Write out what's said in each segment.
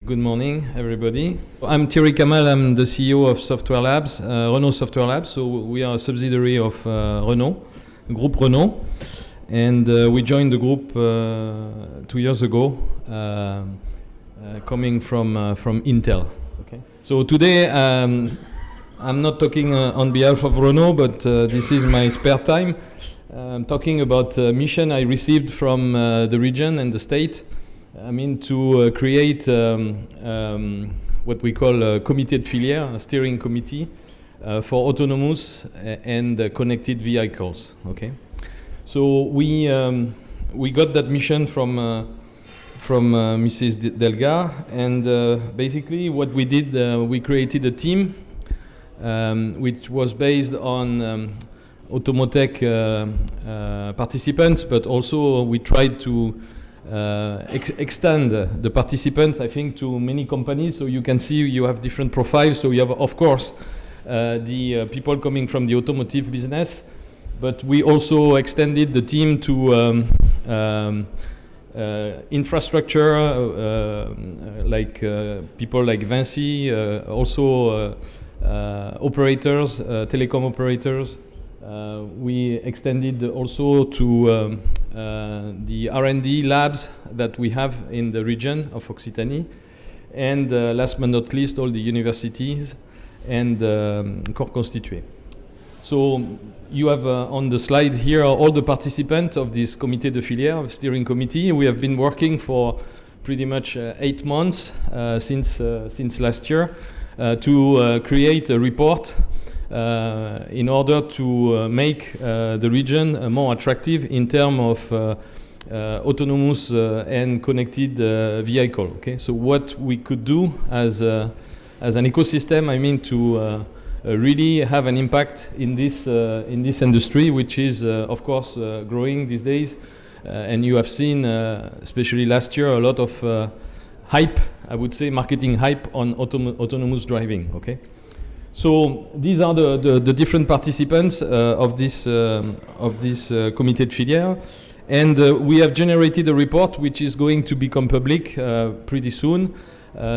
Good morning, everybody. I'm Thierry Kamal. I'm the CEO of Software Labs, Renault Software Labs. So we are a subsidiary of Renault, Group Renault, and we joined the group 2 years ago, coming from Intel. Okay. So today I'm not talking on behalf of Renault, but this is my spare time. I'm talking about a mission I received from the region and the state. To create what we call a comité de filière, a steering committee for autonomous and connected vehicles. Okay, so we got that mission from Mrs. Delga, and basically what we did, we created a team which was based on Automotech participants, but also we tried to extend the participants, I think, to many companies. So you can see you have different profiles. So you have, of course, the people coming from the automotive business, but we also extended the team to infrastructure, like people like Vinci, also operators, telecom operators. We extended also to the R&D labs that we have in the region of Occitanie, and last but not least, all the universities and corps constitués. So you have on the slide here all the participants of this comité de filière, steering committee. We have been working for pretty much 8 months since last year to create a report in order to make the region more attractive in terms of autonomous and connected vehicle. Okay, so what we could do as an ecosystem, to really have an impact in this industry, which is of course growing these days, and you have seen, especially last year, a lot of hype, I would say, marketing hype on autonomous driving. Okay. So these are the different participants of this comité de filière, and we have generated a report which is going to become public pretty soon.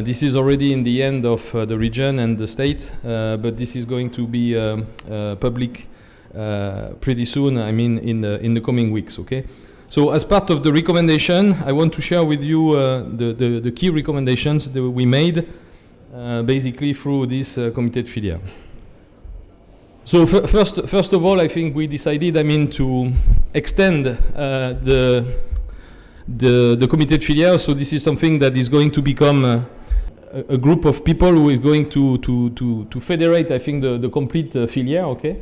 This is already in the end of the region and the state, but this is going to be public pretty soon. In the coming weeks. Okay. So as part of the recommendation, I want to share with you the key recommendations that we made. Basically through this comité de filière. So first of all, I think we decided, to extend the comité de filière. So this is something that is going to become a group of people who is going to federate, I think, the complete filière. Okay,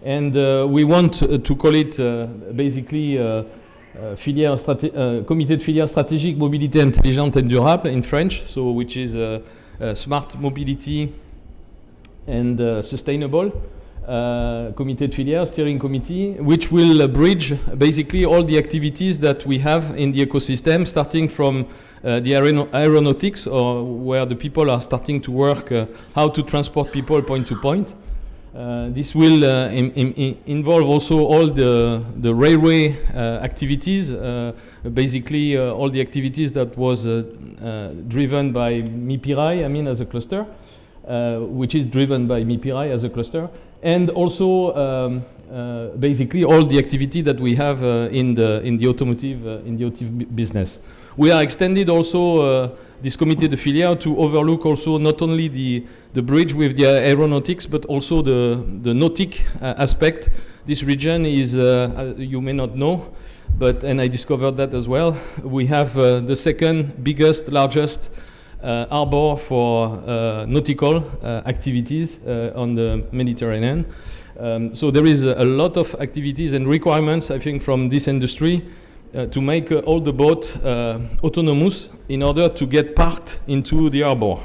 and we want to call it basically comité de filière stratégique mobilité intelligente et durable in French. So which is smart mobility and sustainable comité de filière, steering committee, which will bridge basically all the activities that we have in the ecosystem, starting from the aeronautics, or where the people are starting to work, how to transport people point to point. This will involve also all the railway activities, basically all the activities that was driven by MIPIRAI, as a cluster, which is driven by MIPIRAI as a cluster, and also basically all the activity that we have in the automotive business. We are extended also this comité de filière to overlook also not only the bridge with the aeronautics, but also the nautic aspect. This region is, you may not know, and I discovered that as well, we have the second biggest, largest harbor for nautical activities on the Mediterranean. So there is a lot of activities and requirements, I think, from this industry to make all the boats autonomous in order to get parked into the harbor.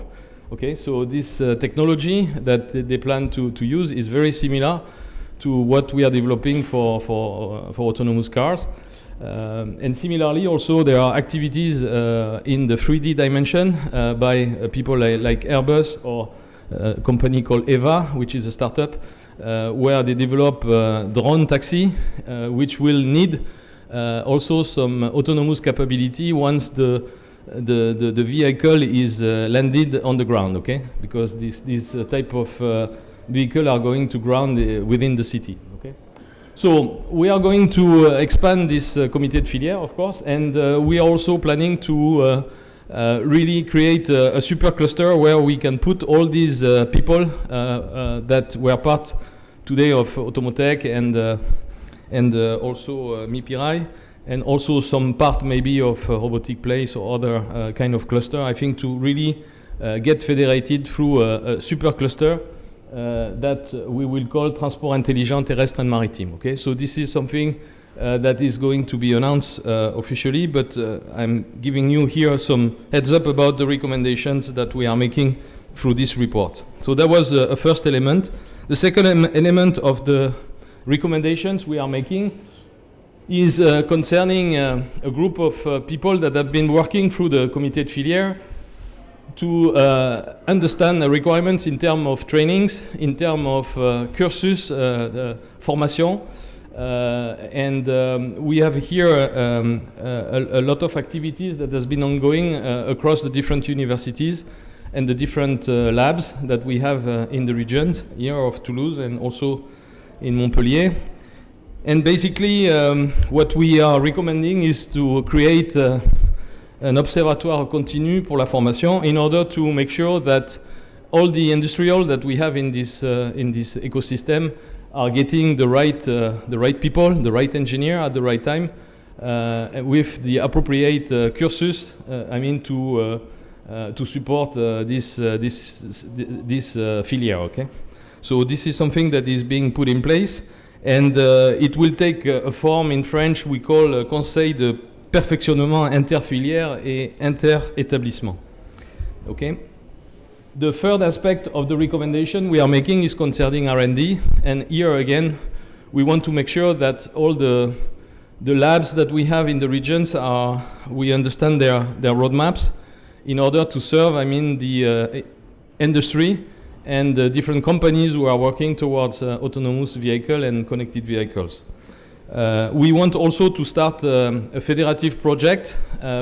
Okay, so this technology that they plan to use is very similar to what we are developing for autonomous cars. And similarly, also there are activities in the 3D dimension by people like Airbus, or a company called EVA, which is a startup, where they develop drone taxi, which will need also some autonomous capability once the the vehicle is landed on the ground, okay? Because this type of vehicle are going to ground within the city, okay? So we are going to expand this comité de filière, of course, and we are also planning to really create a super cluster where we can put all these people that were part today of Automotech and also MIPIRAI, and also some part maybe of Robotic Place or other kind of cluster, I think, to really get federated through a super cluster that we will call Transport Intelligent Terrestre and Maritime. Okay, so this is something that is going to be announced officially, but I'm giving you here some heads up about the recommendations that we are making through this report. So that was a first element. The second element of the recommendations we are making is concerning a group of people that have been working through the Comité de Filière to understand the requirements in terms of trainings, in terms of cursus, formation, and we have here a lot of activities that has been ongoing across the different universities and the different labs that we have in the region here of Toulouse and also in Montpellier. And basically, what we are recommending is to create an observatoire continu pour la formation in order to make sure that all the industrial that we have in this ecosystem are getting the right people, the right engineer at the right time, with the appropriate cursus. I mean to support this filière. Okay, so this is something that is being put in place. And it will take a form in French we call Conseil de perfectionnement interfilière et inter-établissement. Okay. The third aspect of the recommendation we are making is concerning R&D, and here again we want to make sure that all the labs that we have in the regions we understand their roadmaps in order to serve, I mean, the industry and the different companies who are working towards autonomous vehicle and connected vehicles. We want also to start a federative project,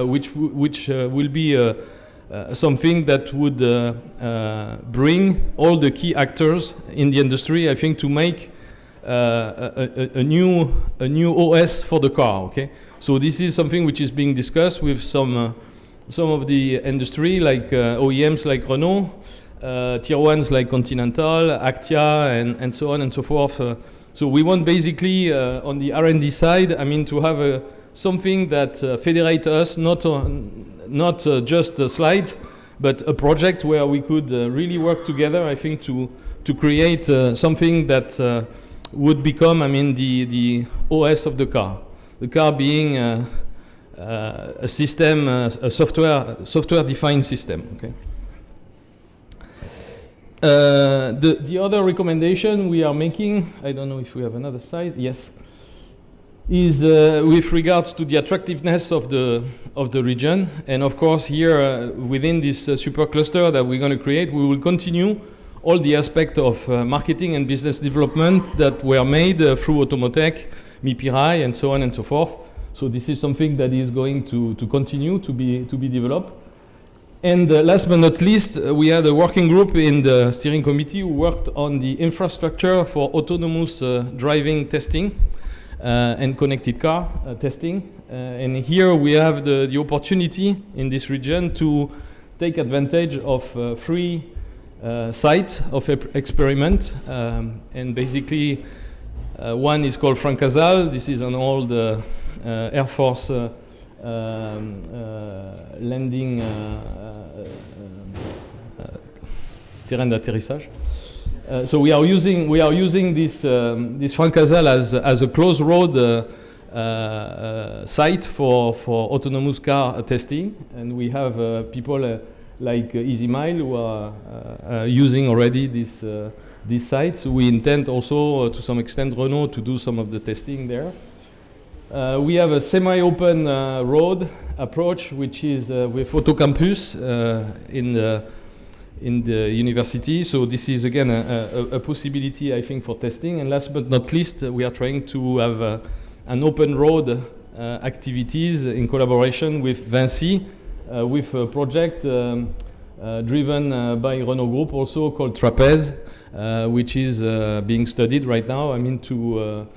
which will be something that would bring all the key actors in the industry, I think, to make a new OS for the car. Okay, so this is something which is being discussed with some of the industry, like OEMs like Renault. Tier 1s like Continental, Actia, and so on and so forth. So we want basically on the R&D side, I mean, to have something that federates us, not just slides, but a project where we could really work together, I think, to create something that would become, I mean, the OS of the car. The car being a system, a software-defined system. Okay. The other recommendation we are making, I don't know if we have another slide, yes, is with regards to the attractiveness of the region. And of course here within this super cluster that we're going to create, we will continue all the aspects of marketing and business development that were made through Automotech, MIPIRAI, and so on and so forth. So this is something that is going to continue to be developed. And last but not least, we had a working group in the steering committee who worked on the infrastructure for autonomous driving testing and connected car testing. And here we have the opportunity in this region to take advantage of 3 sites of experiment. And basically, one is called Francazal. This is an old Air Force landing terrain d'atterrissage. So we are using this Francazal as a closed road site for autonomous car testing, and we have people like EasyMile who are using already this site. So we intend also to some extent Renault to do some of the testing there. We have a semi-open road approach, which is with Autocampus in the university. So this is again a possibility, I think, for testing. And last but not least, we are trying to have an open road activities in collaboration with Vinci with a project driven by Renault Group also called Trapeze, which is being studied right now. I mean to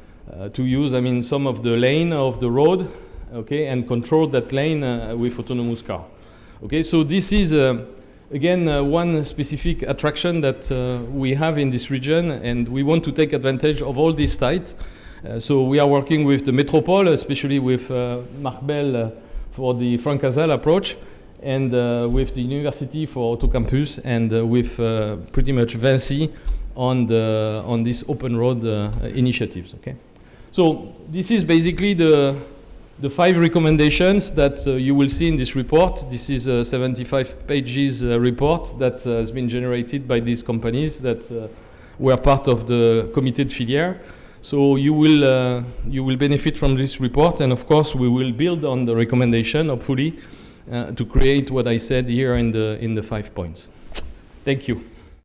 use some of the lane of the road, okay, and control that lane with autonomous car. Okay, so this is again one specific attraction that we have in this region, and we want to take advantage of all these sites. So we are working with the Métropole, especially with Marc Bell for the Francazal approach, and with the university for Autocampus, and with pretty much Vinci on these open road initiatives. Okay, so this is basically the 5 recommendations that you will see in this report. This is a 75 pages report that has been generated by these companies that were part of the Comité de Filière. So you will benefit from this report, and of course we will build on the recommendation, hopefully, to create what I said here in the 5 points. Thank you.